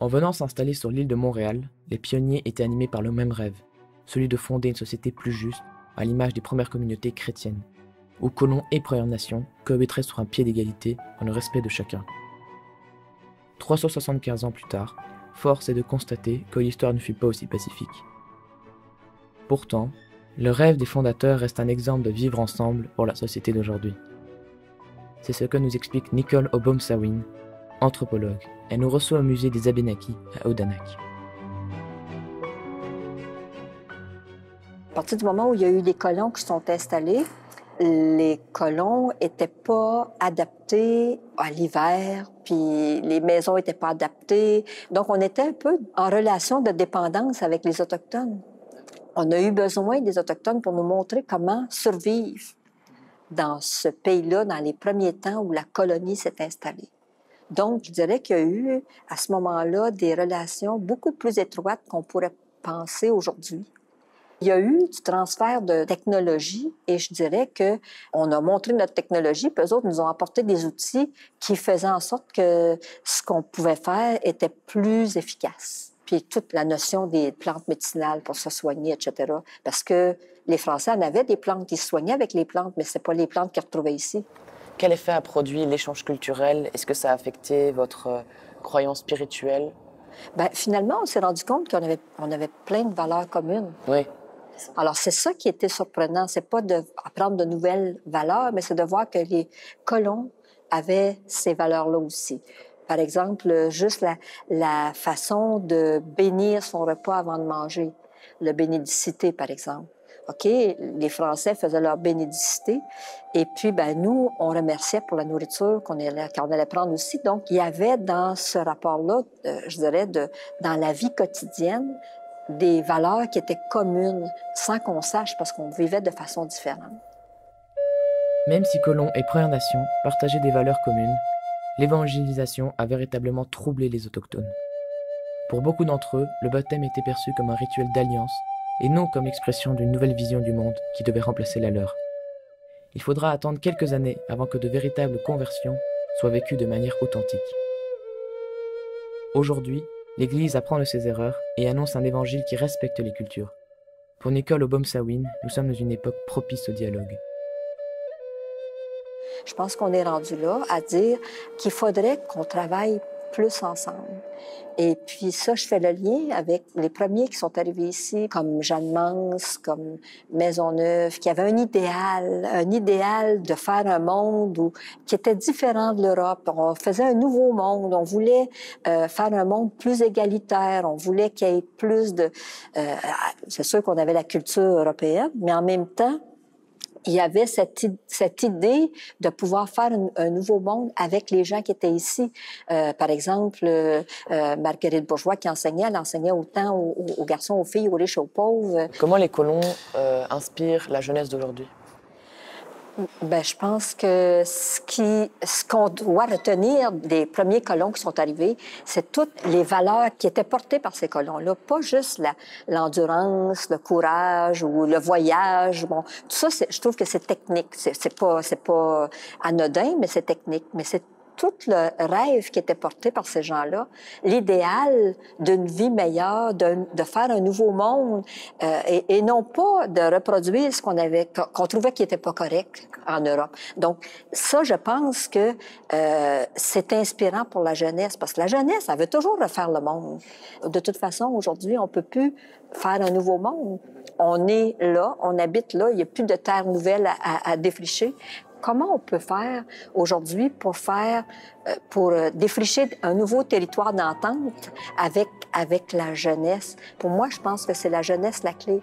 En venant s'installer sur l'île de Montréal, les pionniers étaient animés par le même rêve, celui de fonder une société plus juste, à l'image des premières communautés chrétiennes, où colons et Premières Nations cohabiteraient sur un pied d'égalité dans le respect de chacun. 375 ans plus tard, force est de constater que l'histoire ne fut pas aussi pacifique. Pourtant, le rêve des fondateurs reste un exemple de vivre ensemble pour la société d'aujourd'hui. C'est ce que nous explique Nicole Obomsawin, anthropologue. Elle nous reçoit au musée des Abénaquis à Odanak. À partir du moment où il y a eu des colons qui sont installés, les colons n'étaient pas adaptés à l'hiver, puis les maisons n'étaient pas adaptées. Donc, on était un peu en relation de dépendance avec les Autochtones. On a eu besoin des Autochtones pour nous montrer comment survivre dans ce pays-là, dans les premiers temps où la colonie s'est installée. Donc, je dirais qu'il y a eu, à ce moment-là, des relations beaucoup plus étroites qu'on pourrait penser aujourd'hui. Il y a eu du transfert de technologie et je dirais qu'on a montré notre technologie, puis eux autres nous ont apporté des outils qui faisaient en sorte que ce qu'on pouvait faire était plus efficace. Puis toute la notion des plantes médicinales pour se soigner, etc. Parce que les Français en avaient des plantes qui se soignaient avec les plantes, mais ce n'est pas les plantes qu'ils retrouvaient ici. Quel effet a produit l'échange culturel? Est-ce que ça a affecté votre croyance spirituelle? Bien, finalement, on s'est rendu compte qu'on avait plein de valeurs communes. Oui. Alors, c'est ça qui était surprenant. C'est pas d'apprendre de nouvelles valeurs, mais c'est de voir que les colons avaient ces valeurs-là aussi. Par exemple, juste la façon de bénir son repas avant de manger. La bénédicité, par exemple. OK, les Français faisaient leur bénédicité. Et puis, ben nous, on remerciait pour la nourriture qu'on allait prendre aussi. Donc, il y avait dans ce rapport-là, je dirais, dans la vie quotidienne, des valeurs qui étaient communes, sans qu'on sache, parce qu'on vivait de façon différente. Même si colons et Premières Nations partageaient des valeurs communes, l'évangélisation a véritablement troublé les Autochtones. Pour beaucoup d'entre eux, le baptême était perçu comme un rituel d'alliance et non comme l'expression d'une nouvelle vision du monde qui devait remplacer la leur. Il faudra attendre quelques années avant que de véritables conversions soient vécues de manière authentique. Aujourd'hui, l'Église apprend de ses erreurs et annonce un évangile qui respecte les cultures. Pour Nicole Obomsawin, nous sommes dans une époque propice au dialogue. Je pense qu'on est rendu là à dire qu'il faudrait qu'on travaille plus ensemble. Et puis ça, je fais le lien avec les premiers qui sont arrivés ici, comme Jeanne Mans, comme Maisonneuve, qui avaient un idéal de faire un monde qui était différent de l'Europe. On faisait un nouveau monde, on voulait faire un monde plus égalitaire, on voulait qu'il y ait plus de... c'est sûr qu'on avait la culture européenne, mais en même temps, il y avait cette idée de pouvoir faire un nouveau monde avec les gens qui étaient ici. Par exemple, Marguerite Bourgeois qui enseignait, elle enseignait autant aux garçons, aux filles, aux riches, aux pauvres. Comment les colons inspirent la jeunesse d'aujourd'hui? Bien, je pense que ce qu'on doit retenir des premiers colons qui sont arrivés, c'est toutes les valeurs qui étaient portées par ces colons-là. Pas juste l'endurance, le courage ou le voyage. Bon, tout ça, je trouve que c'est technique. C'est pas anodin, mais c'est technique. Mais c'est tout le rêve qui était porté par ces gens-là, l'idéal d'une vie meilleure, de faire un nouveau monde, et non pas de reproduire ce qu'on trouvait qui n'était pas correct en Europe. Donc, ça, je pense que c'est inspirant pour la jeunesse, parce que la jeunesse, elle veut toujours refaire le monde. De toute façon, aujourd'hui, on peut plus faire un nouveau monde. On est là, on habite là, il n'y a plus de terre nouvelle à défricher. Comment on peut faire aujourd'hui pour défricher un nouveau territoire d'entente avec la jeunesse? Pour moi, je pense que c'est la jeunesse la clé.